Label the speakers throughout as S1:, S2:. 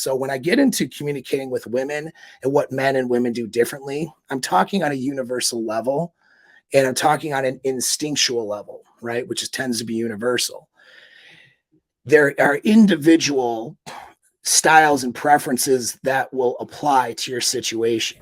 S1: So when I get into communicating with women and what men and women do differently, I'm talking on a universal level and I'm talking on an instinctual level, right? Which tends to be universal. There are individual styles and preferences that will apply to your situation.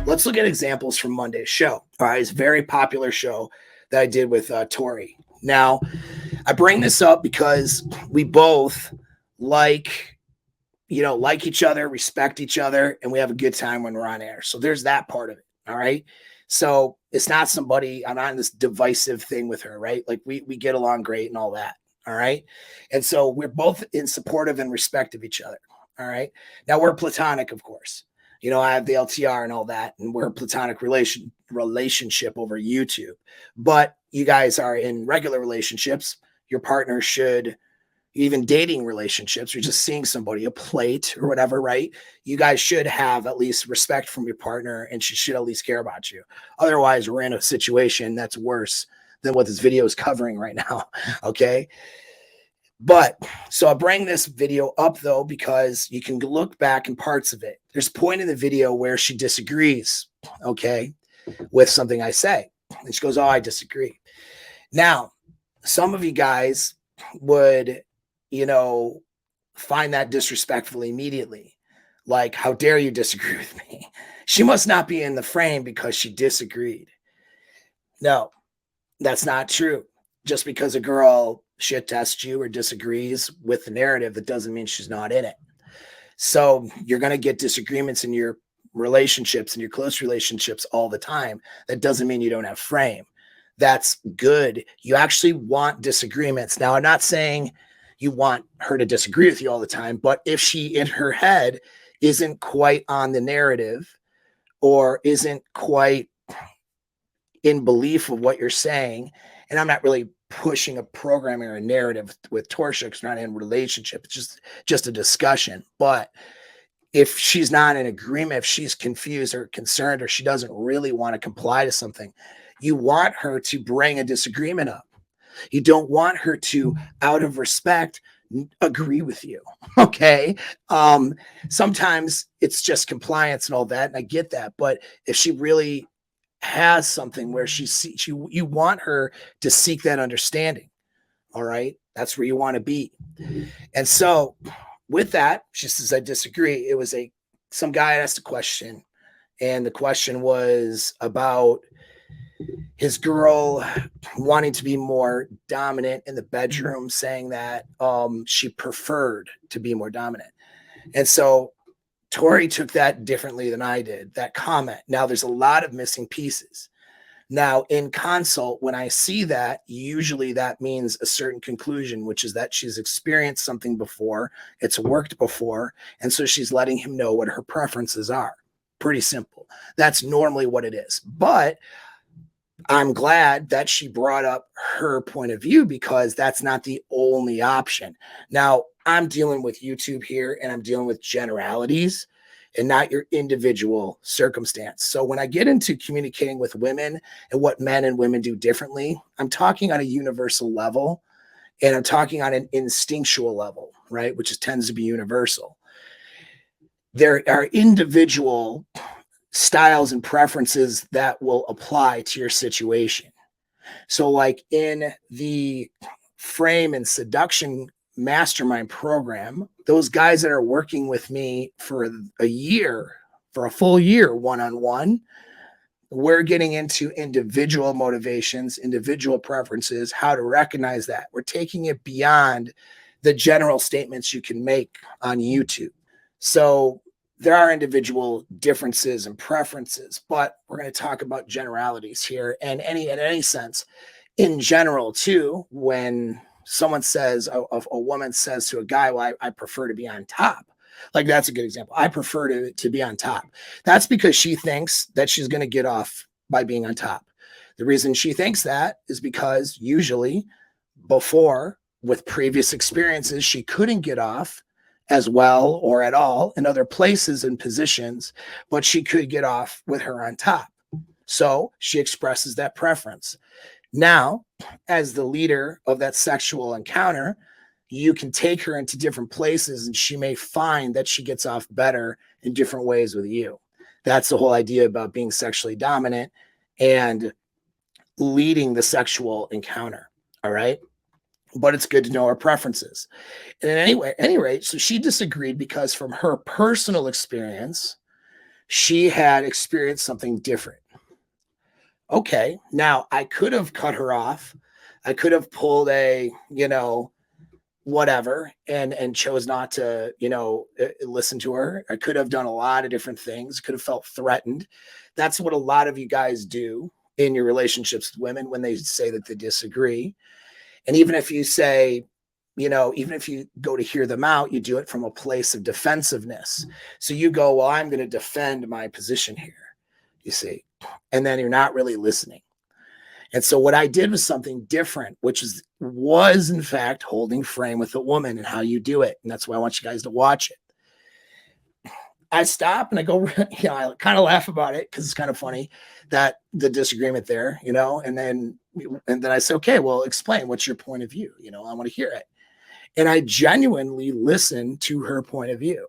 S1: Let's look at examples from Monday's show. All right, it's a very popular show that I did with Tori. Now, I bring this up because we both like each other, respect each other, and we have a good time when we're on air. So there's that part of it. All right. So it's not somebody, I'm not in this divisive thing with her, right? Like we get along great and all that. All right. And so we're both in supportive and respect of each other. All right. Now we're platonic, of course. I have the LTR and all that, and we're a platonic relationship over YouTube. But you guys are in regular relationships. Your partner should, even dating relationships, you're just seeing somebody, a plate or whatever, right? You guys should have at least respect from your partner, and she should at least care about you. Otherwise, we're in a situation that's worse than what this video is covering right now, okay? But so I bring this video up though, because you can look back in parts of it. There's a point in the video where she disagrees, okay, with something I say. And she goes, oh, I disagree. Now, some of you guys would, find that disrespectful immediately. Like, how dare you disagree with me? She must not be in the frame because she disagreed. No, that's not true. Just because a girl shit tests you or disagrees with the narrative, that doesn't mean she's not in it. So you're going to get disagreements in your relationships and your close relationships all the time. That doesn't mean you don't have frame. That's good. You actually want disagreements. Now, I'm not saying you want her to disagree with you all the time, but if she in her head isn't quite on the narrative or isn't quite in belief of what you're saying, and I'm not really pushing a programming or a narrative with Torsha because we're not in a relationship. It's just a discussion. But if she's not in agreement, if she's confused or concerned, or she doesn't really want to comply to something, you want her to bring a disagreement up. You don't want her to, out of respect, agree with you. Okay. Sometimes it's just compliance and all that. And I get that. But if she really has something where you want her to seek that understanding. All right. That's where you want to be. And so with that, she says, I disagree. It was some guy asked a question, and the question was about his girl wanting to be more dominant in the bedroom, saying that she preferred to be more dominant. And so Tori took that differently than I did, that comment. Now, there's a lot of missing pieces. Now, in consult, when I see that, usually that means a certain conclusion, which is that she's experienced something before, it's worked before, and so she's letting him know what her preferences are. Pretty simple. That's normally what it is. But I'm glad that she brought up her point of view, because that's not the only option. Now, I'm dealing with YouTube here, and I'm dealing with generalities and not your individual circumstance. So when I get into communicating with women and what men and women do differently, I'm talking on a universal level, and I'm talking on an instinctual level, right? Which tends to be universal. There are individual styles and preferences that will apply to your situation. So like in the Frame and Seduction Mastermind program, those guys that are working with me for a full year, one-on-one, we're getting into individual motivations, individual preferences, how to recognize that. We're taking it beyond the general statements you can make on YouTube. So there are individual differences and preferences, but we're going to talk about generalities here. And in any sense, in general too, when someone says, a woman says to a guy, well, I prefer to be on top. Like, that's a good example. I prefer to be on top. That's because she thinks that she's going to get off by being on top. The reason she thinks that is because usually before, with previous experiences, she couldn't get off as well or at all in other places and positions, but she could get off with her on top. So she expresses that preference. Now, as the leader of that sexual encounter, you can take her into different places and she may find that she gets off better in different ways with you. That's the whole idea about being sexually dominant and leading the sexual encounter. All right. But it's good to know our preferences. And at any rate, so she disagreed because from her personal experience, she had experienced something different. Okay, now I could have cut her off. I could have pulled a, whatever, and chose not to, listen to her. I could have done a lot of different things. Could have felt threatened. That's what a lot of you guys do in your relationships with women when they say that they disagree. And even if you say, even if you go to hear them out, you do it from a place of defensiveness. So you go, well, I'm going to defend my position here, you see, and then you're not really listening. And so what I did was something different, which was in fact holding frame with a woman and how you do it. And that's why I want you guys to watch it. I stop and I go, I kind of laugh about it because it's kind of funny that the disagreement there, and then I say, okay, well, explain, what's your point of view? I want to hear it. And I genuinely listen to her point of view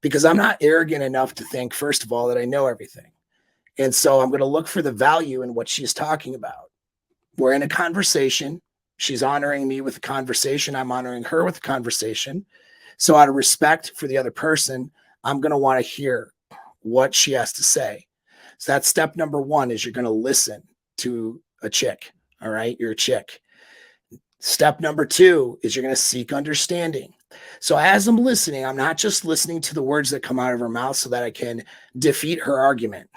S1: because I'm not arrogant enough to think, first of all, that I know everything. And so I'm going to look for the value in what she's talking about. We're in a conversation. She's honoring me with the conversation. I'm honoring her with the conversation. So out of respect for the other person, I'm going to want to hear what she has to say. So that's step number one, is you're going to listen to a chick. All right. You're a chick. Step number two is you're going to seek understanding. So as I'm listening, I'm not just listening to the words that come out of her mouth so that I can defeat her argument,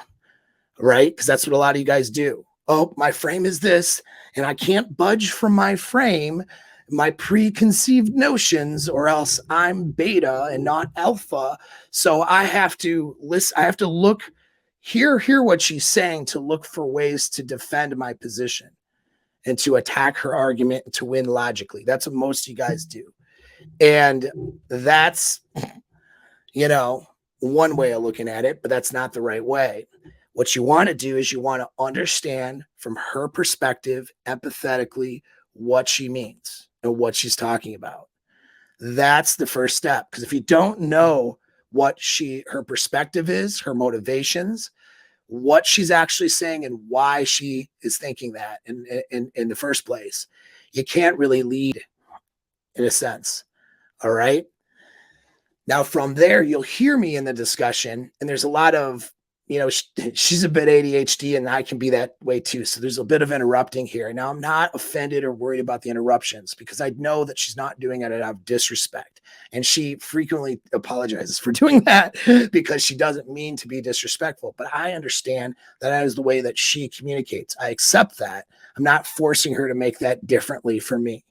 S1: right? Because that's what a lot of you guys do. Oh, my frame is this, and I can't budge from my frame, my preconceived notions, or else I'm beta and not alpha. So I have to listen. I have to look, hear what she's saying to look for ways to defend my position and to attack her argument and to win logically. That's what most of you guys do. And that's, one way of looking at it, but that's not the right way. What you want to do is you want to understand from her perspective, empathetically, what she means and what she's talking about. That's the first step. Because if you don't know what her perspective is, her motivations, what she's actually saying and why she is thinking that in the first place, you can't really lead in a sense. All right. Now from there, you'll hear me in the discussion, and there's a lot of, she's a bit ADHD and I can be that way too. So there's a bit of interrupting here. Now I'm not offended or worried about the interruptions because I know that she's not doing it out of disrespect. And she frequently apologizes for doing that because she doesn't mean to be disrespectful. But I understand that is the way that she communicates. I accept that. I'm not forcing her to make that differently for me.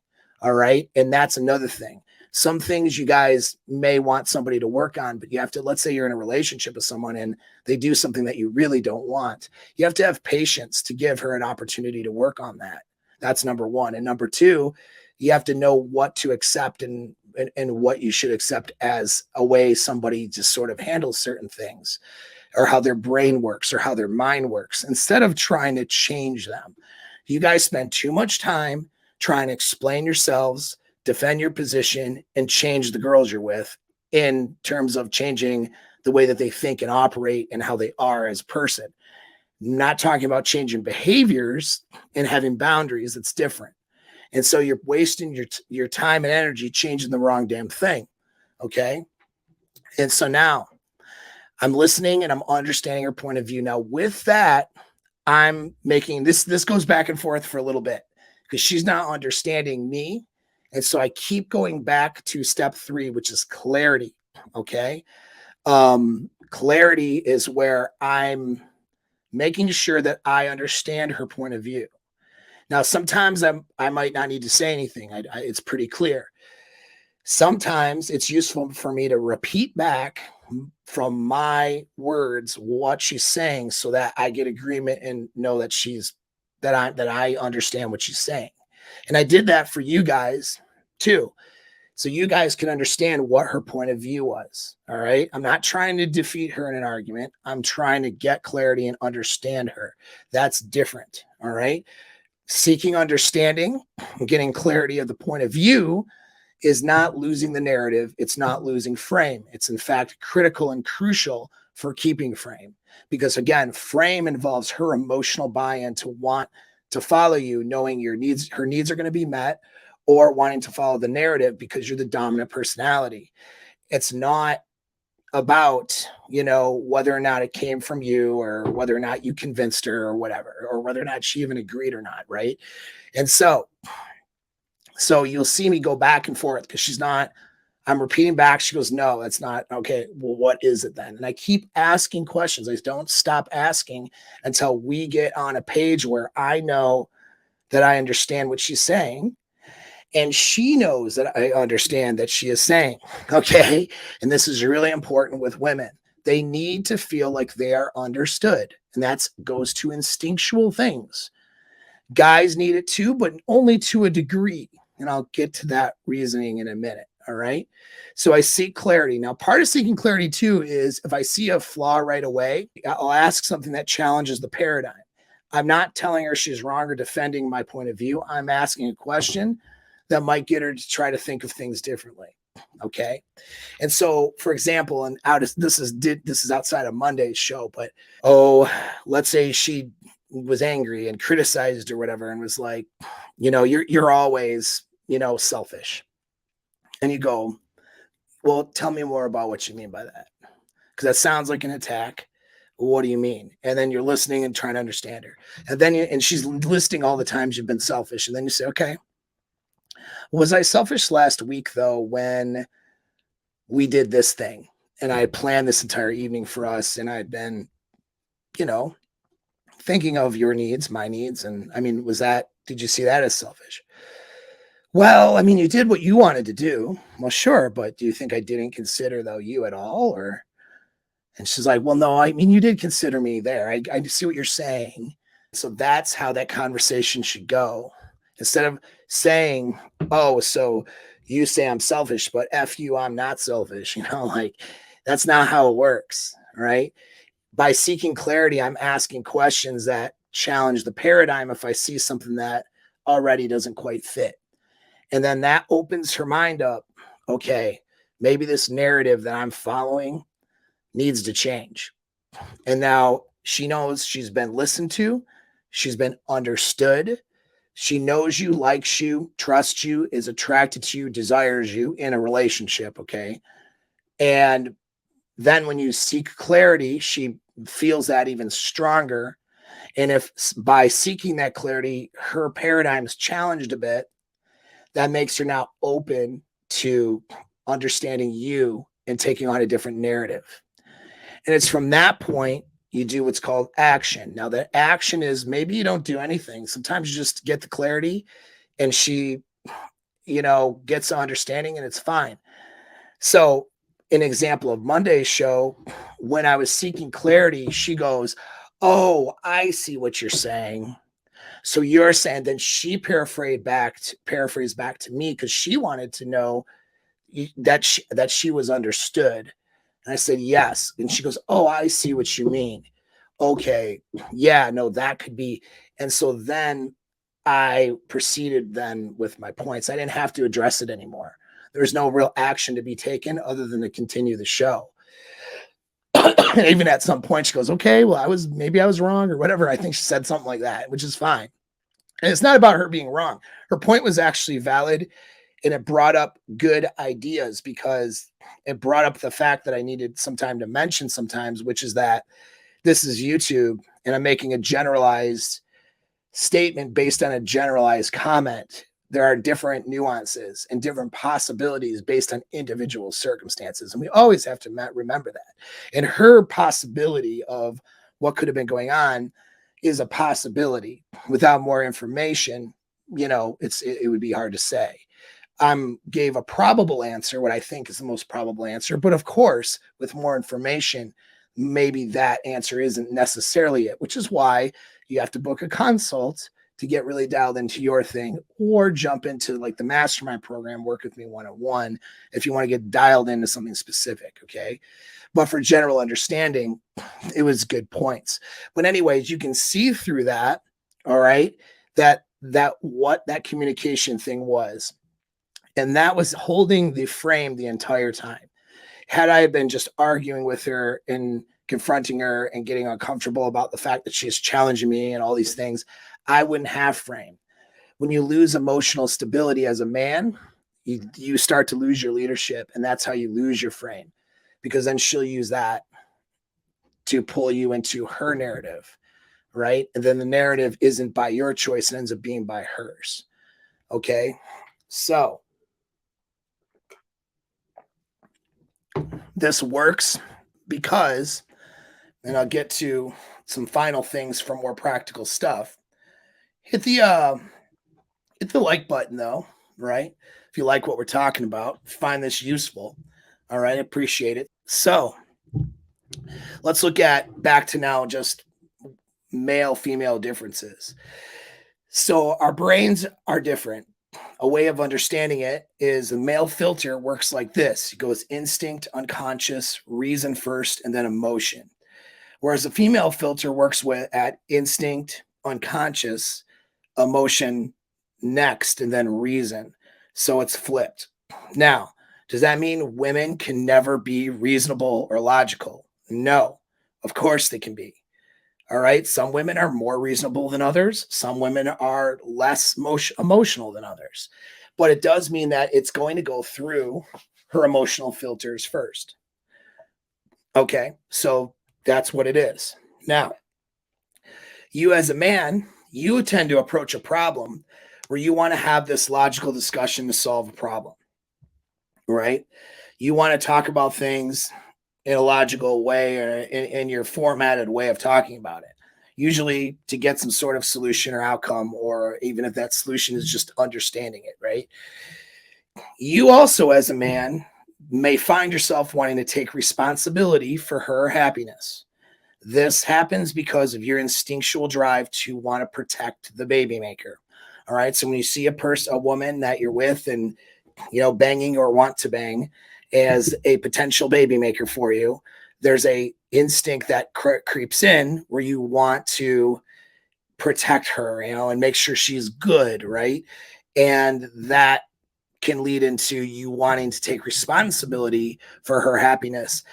S1: All right. And that's another thing. Some things you guys may want somebody to work on, but you have to, let's say you're in a relationship with someone and they do something that you really don't want. You have to have patience to give her an opportunity to work on that. That's number one. And number two, you have to know what to accept and what you should accept as a way somebody just sort of handles certain things, or how their brain works or how their mind works, instead of trying to change them. You guys spend too much time trying to explain yourselves, defend your position, and change the girls you're with in terms of changing the way that they think and operate and how they are as a person. Not talking about changing behaviors and having boundaries. It's different. And so you're wasting your time and energy changing the wrong damn thing. Okay. And so now I'm listening and I'm understanding her point of view. Now with that, I'm making this goes back and forth for a little bit because she's not understanding me. And so I keep going back to step 3, which is clarity. Okay. Clarity is where I'm making sure that I understand her point of view. Now, sometimes I might not need to say anything. It's pretty clear. Sometimes it's useful for me to repeat back from my words what she's saying so that I get agreement and know that I understand what she's saying. And I did that for you guys too. so you guys can understand what her point of view was. All right. I'm not trying to defeat her in an argument. I'm trying to get clarity and understand her. That's different. All right. Seeking understanding, getting clarity of the point of view is not losing the narrative. It's not losing frame. It's in fact critical and crucial for keeping frame. Because again, frame involves her emotional buy-in to want to follow you, knowing her needs are going to be met, or wanting to follow the narrative because you're the dominant personality. It's not about, whether or not it came from you or whether or not you convinced her or whatever, or whether or not she even agreed or not. Right. And so you'll see me go back and forth because I'm repeating back. She goes, no, that's not okay. Well, what is it then? And I keep asking questions. I don't stop asking until we get on a page where I know that I understand what she's saying. And she knows that I understand that she is saying, okay. And this is really important with women. They need to feel like they are understood. And that goes to instinctual things. Guys need it too, but only to a degree. And I'll get to that reasoning in a minute. All right. So I seek clarity. Now, part of seeking clarity too is if I see a flaw right away, I'll ask something that challenges the paradigm. I'm not telling her she's wrong or defending my point of view. I'm asking a question that might get her to try to think of things differently. Okay. And so, for example, and this is outside of Monday's show, but let's say she was angry and criticized or whatever and was like, you're always, selfish. And you go, well, tell me more about what you mean by that. Because that sounds like an attack. What do you mean? And then you're listening and trying to understand her. And then and she's listing all the times you've been selfish. And then you say, okay, was I selfish last week though, when we did this thing and I planned this entire evening for us and I'd been, thinking of your needs, my needs. And I mean, did you see that as selfish? Well, I mean, you did what you wanted to do. Well, sure. But do you think I didn't consider though you at all? And she's like, well, no, I mean, you did consider me there. I see what you're saying. So that's how that conversation should go. Instead of saying, oh, so you say I'm selfish, but F you, I'm not selfish. That's not how it works. Right. By seeking clarity, I'm asking questions that challenge the paradigm if I see something that already doesn't quite fit. And then that opens her mind up. Okay, maybe this narrative that I'm following needs to change. And now she knows she's been listened to. She's been understood. She knows you, likes you, trusts you, is attracted to you, desires you in a relationship. Okay. And then when you seek clarity, she feels that even stronger. And if by seeking that clarity, her paradigm's challenged a bit, that makes her now open to understanding you and taking on a different narrative. And it's from that point you do what's called action. Now, that action is maybe you don't do anything. Sometimes you just get the clarity and she, gets the understanding and it's fine. So, an example of Monday's show, when I was seeking clarity, she goes, oh, I see what you're saying. So you're saying, then she paraphrased back to me because she wanted to know that she was understood. And I said, yes. And she goes, oh, I see what you mean. Okay. Yeah, no, that could be. And so then I proceeded then with my points. I didn't have to address it anymore. There's no real action to be taken other than to continue the show. And even at some point she goes, okay, well, maybe I was wrong or whatever. I think she said something like that, which is fine. And it's not about her being wrong. Her point was actually valid. And it brought up good ideas because it brought up the fact that I needed some time to mention sometimes, which is that this is YouTube and I'm making a generalized statement based on a generalized comment. There are different nuances and different possibilities based on individual circumstances. And we always have to remember that. And her possibility of what could have been going on is a possibility. Without more information, it would be hard to say. Gave a probable answer, what I think is the most probable answer. But of course, with more information, maybe that answer isn't necessarily it, which is why you have to book a consult to get really dialed into your thing, or jump into like the Mastermind program, work with me one-on-one if you want to get dialed into something specific. Okay. But for general understanding, it was good points. But anyways, you can see through that, all right, that what that communication thing was. And that was holding the frame the entire time. Had I been just arguing with her and confronting her and getting uncomfortable about the fact that she's challenging me and all these things, I wouldn't have frame. When you lose emotional stability as a man, you start to lose your leadership, and that's how you lose your frame, because then she'll use that to pull you into her narrative, right? And then the narrative isn't by your choice, it ends up being by hers. Okay. So this works because, and I'll get to some final things for more practical stuff. Hit the like button though, right? If you like what we're talking about, find this useful. All right, appreciate it. So let's look at back to now just male female differences. So our brains are different. A way of understanding it is the male filter works like this. It goes instinct, unconscious, reason first, and then emotion. Whereas the female filter works with at instinct, unconscious, emotion next, and then reason. So it's flipped. Now, does that mean women can never be reasonable or logical? No, of course they can be. All right. Some women are more reasonable than others. Some women are less emotional than others. But it does mean that it's going to go through her emotional filters first. Okay. So that's what it is. Now, you as a man, you tend to approach a problem where you want to have this logical discussion to solve a problem, right? You want to talk about things in a logical way or in your formatted way of talking about it, usually to get some sort of solution or outcome, or even if that solution is just understanding it, right? You also, as a man, may find yourself wanting to take responsibility for her happiness. This happens because of your instinctual drive to want to protect the baby maker. All right. So when you see a woman that you're with and, banging or want to bang as a potential baby maker for you, there's a instinct that creeps in where you want to protect her, and make sure she's good. Right. And that can lead into you wanting to take responsibility for her happiness.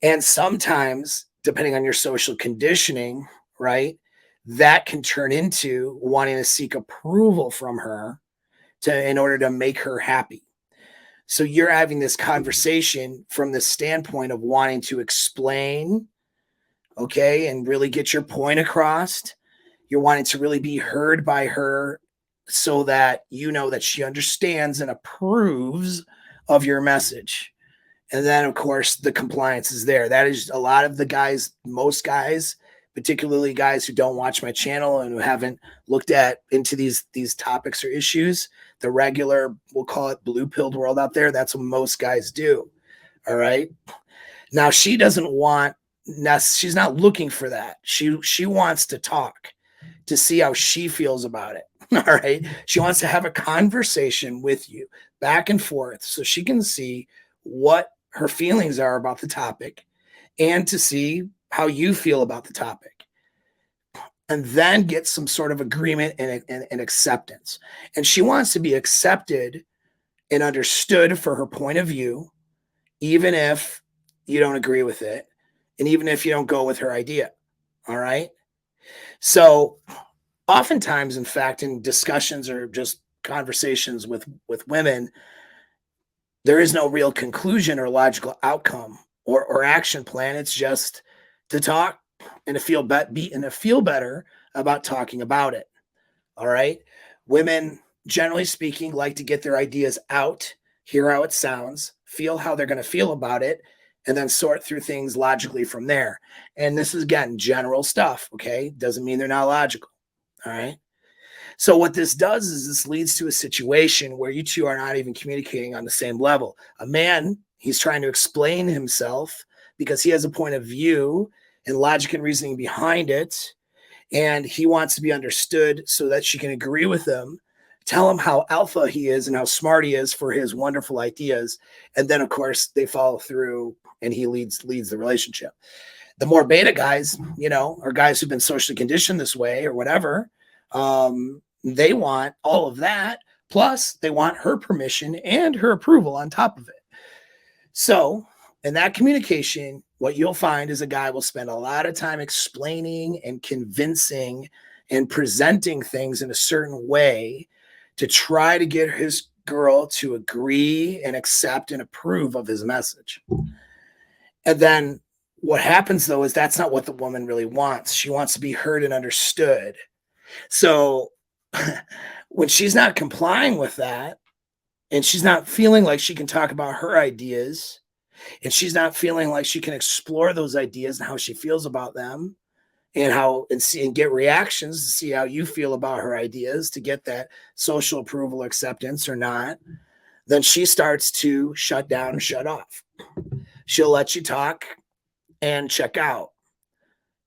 S1: And sometimes, depending on your social conditioning, right, that can turn into wanting to seek approval from her in order to make her happy. So you're having this conversation from the standpoint of wanting to explain, okay, and really get your point across. You're wanting to really be heard by her so that you know that she understands and approves of your message. And then, of course, the compliance is there. That is a lot of the guys, most guys, particularly guys who don't watch my channel and who haven't looked into these topics or issues, the regular, we'll call it blue pilled world out there. That's what most guys do. All right. Now she doesn't want, she's not looking for that. She wants to talk to see how she feels about it. All right. She wants to have a conversation with you back and forth so she can see what her feelings are about the topic and to see how you feel about the topic, and then get some sort of agreement and acceptance. And she wants to be accepted and understood for her point of view, even if you don't agree with it, and even if you don't go with her idea. All right. So oftentimes, in fact, in discussions or just conversations with women, there is no real conclusion or logical outcome or action plan. It's just to talk and to feel better about talking about it. All right. Women, generally speaking, like to get their ideas out, hear how it sounds, feel how they're going to feel about it, and then sort through things logically from there. And this is, again, general stuff. Okay. Doesn't mean they're not logical. All right. So what this does is this leads to a situation where you two are not even communicating on the same level. A man, he's trying to explain himself because he has a point of view and logic and reasoning behind it. and he wants to be understood so that she can agree with him, tell him how alpha he is and how smart he is for his wonderful ideas. And then, of course, they follow through and he leads the relationship. The more beta guys, or guys who've been socially conditioned this way or whatever, they want all of that. Plus, they want her permission and her approval on top of it. So, in that communication, what you'll find is a guy will spend a lot of time explaining and convincing and presenting things in a certain way to try to get his girl to agree and accept and approve of his message. And then what happens, though, is that's not what the woman really wants. She wants to be heard and understood. So when she's not complying with that, and she's not feeling like she can talk about her ideas, and she's not feeling like she can explore those ideas and how she feels about them, and see and get reactions to see how you feel about her ideas, to get that social approval, acceptance or not, then she starts to shut down and shut off. She'll let you talk and check out,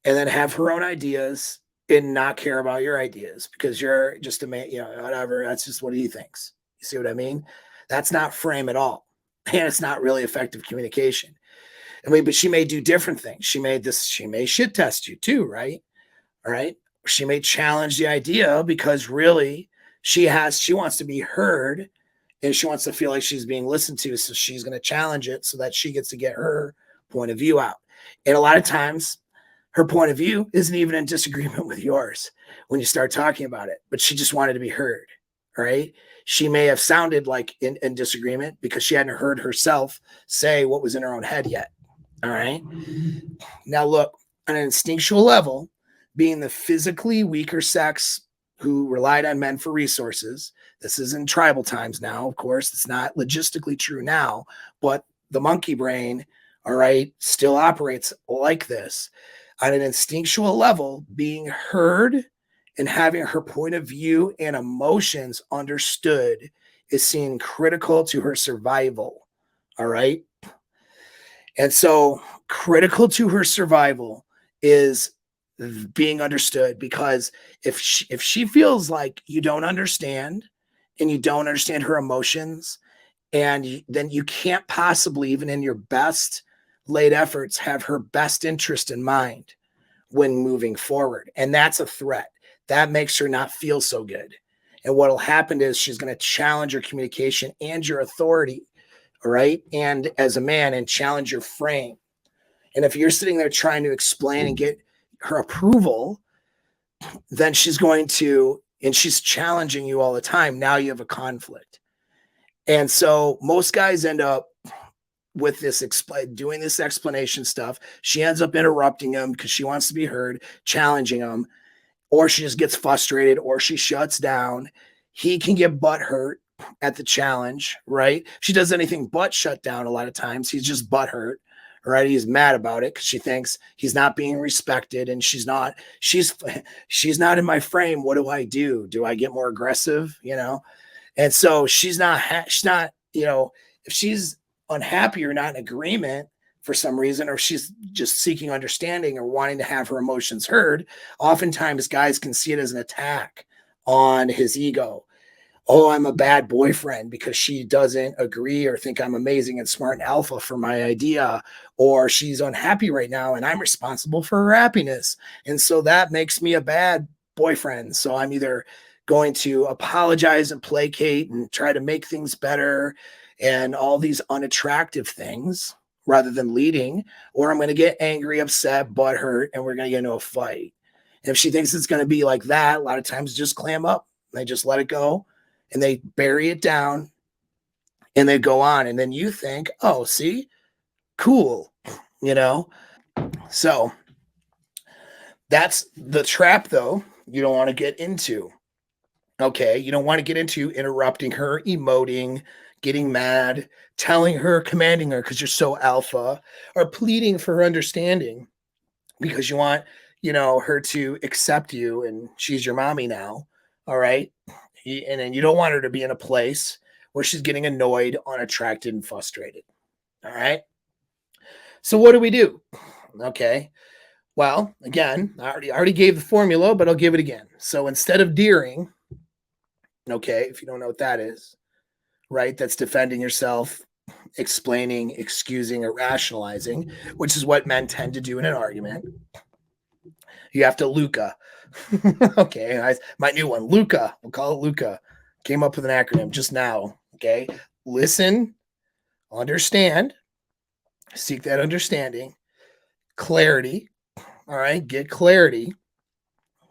S1: and then have her own ideas and not care about your ideas because you're just a man, whatever. That's just what he thinks. You see what I mean? That's not frame at all. And it's not really effective communication. I mean, but she may do different things. She may shit test you too, right? All right. She may challenge the idea because really she wants to be heard and she wants to feel like she's being listened to. So she's going to challenge it so that she gets to get her point of view out. And a lot of times her point of view isn't even in disagreement with yours when you start talking about it, but she just wanted to be heard. Right. She may have sounded like in disagreement because she hadn't heard herself say what was in her own head yet. All right. Now, look, on an instinctual level, being the physically weaker sex who relied on men for resources, this is in tribal times now, of course, it's not logistically true now, but the monkey brain, all right, still operates like this. On an instinctual level, being heard and having her point of view and emotions understood is seen critical to her survival. All right. And so critical to her survival is being understood, because if she feels like you don't understand and you don't understand her emotions, and then you can't possibly, even in your best laid efforts, have her best interest in mind when moving forward. And that's a threat. That makes her not feel so good. And what will happen is she's going to challenge your communication and your authority. All right. And as a man, and challenge your frame. And if you're sitting there trying to explain and get her approval, then she's challenging you all the time. Now you have a conflict. And so most guys end up with doing this explanation stuff. She ends up interrupting him because she wants to be heard, challenging him, or she just gets frustrated, or she shuts down. He can get butthurt at the challenge, right? She does anything but shut down a lot of times. He's just butthurt, right? He's mad about it because she thinks he's not being respected, and she's not in my frame. What do I do? Do I get more aggressive? And so she's not, if she's unhappy or not in agreement for some reason, or she's just seeking understanding or wanting to have her emotions heard, oftentimes guys can see it as an attack on his ego. Oh, I'm a bad boyfriend because she doesn't agree or think I'm amazing and smart and alpha for my idea, or she's unhappy right now and I'm responsible for her happiness. And so that makes me a bad boyfriend. So I'm either going to apologize and placate and try to make things better and all these unattractive things rather than leading, or I'm going to get angry, upset, butthurt, and we're going to get into a fight. And if she thinks it's going to be like that, a lot of times just clam up. They just let it go and they bury it down and they go on. And then you think, oh, see, cool, So that's the trap, though, you don't want to get into. Okay, you don't want to get into interrupting her, emoting, getting mad, telling her, commanding her because you're so alpha, or pleading for her understanding because you want, her to accept you and she's your mommy now. All right. And then you don't want her to be in a place where she's getting annoyed, unattracted, and frustrated. All right. So what do we do? Okay. Well, again, I already gave the formula, but I'll give it again. So instead of deering, okay, if you don't know what that is, right? That's defending yourself, explaining, excusing, or rationalizing, which is what men tend to do in an argument. You have to LUCA. Okay, my new one, LUCA. We'll call it LUCA. Came up with an acronym just now. Okay, listen, understand, seek that understanding, clarity. All right, get clarity.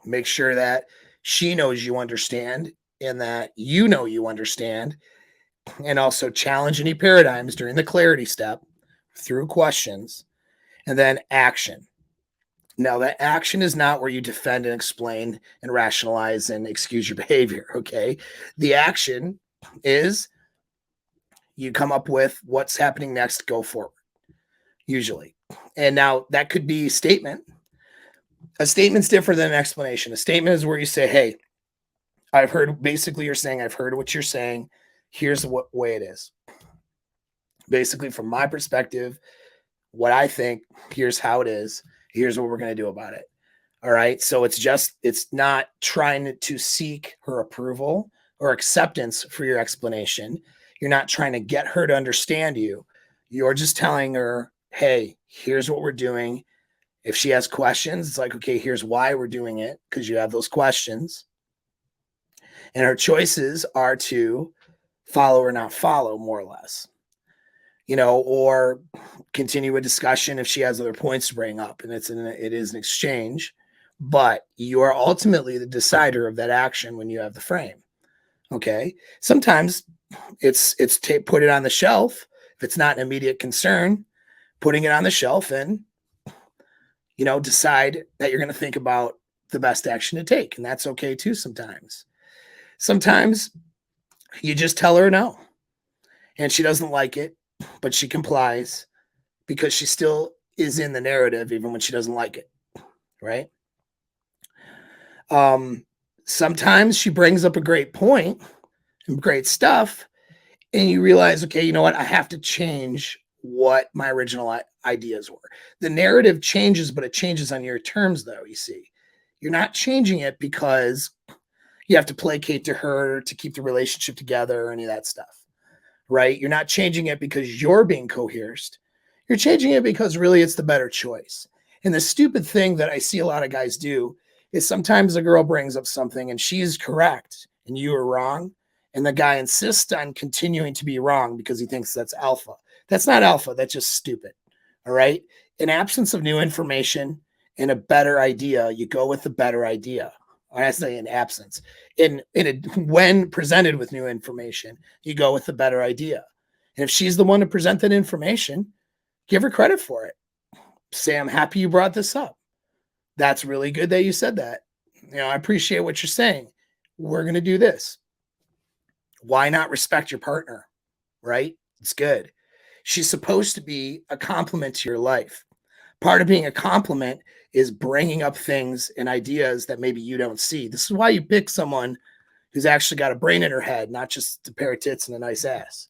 S1: Make sure that she knows you understand and that you know you understand, and also challenge any paradigms during the clarity step through questions, and then action. Now, that action is not where you defend and explain and rationalize and excuse your behavior. Okay. The action is you come up with what's happening next, go forward, usually. And now that could be statement. A statement's different than an explanation. A statement is where you say, hey, I've heard, basically, you're saying, I've heard what you're saying. Here's the way it is. Basically, from my perspective, what I think, here's how it is. Here's what we're going to do about it. All right. So it's not trying to seek her approval or acceptance for your explanation. You're not trying to get her to understand you. You're just telling her, hey, here's what we're doing. If she has questions, it's like, okay, here's why we're doing it, because you have those questions. And her choices are to follow or not follow, more or less, or continue a discussion if she has other points to bring up. And it is an exchange, but you are ultimately the decider of that action when you have the frame. Okay. Sometimes it's put it on the shelf. If it's not an immediate concern, putting it on the shelf and, decide that you're going to think about the best action to take. And that's okay too. Sometimes you just tell her no and she doesn't like it, but she complies because she still is in the narrative, even when she doesn't like it. Right. Sometimes she brings up a great point and great stuff, and you realize, okay, you know what? I have to change what my original ideas were. The narrative changes, but it changes on your terms, though. You see, you're not changing it because you have to placate to her to keep the relationship together or any of that stuff, right? You're not changing it because you're being coerced. You're changing it because really it's the better choice. And the stupid thing that I see a lot of guys do is sometimes a girl brings up something and she's correct and you are wrong. And the guy insists on continuing to be wrong because he thinks that's alpha. That's not alpha. That's just stupid. All right. In absence of new information and a better idea, you go with the better idea. I say in absence. When presented with new information, you go with the better idea. And if she's the one to present that information, give her credit for it. Say, I'm happy you brought this up. That's really good that you said that. I appreciate what you're saying. We're going to do this. Why not respect your partner? Right? It's good. She's supposed to be a compliment to your life. Part of being a compliment is bringing up things and ideas that maybe you don't see. This is why you pick someone who's actually got a brain in her head, not just a pair of tits and a nice ass.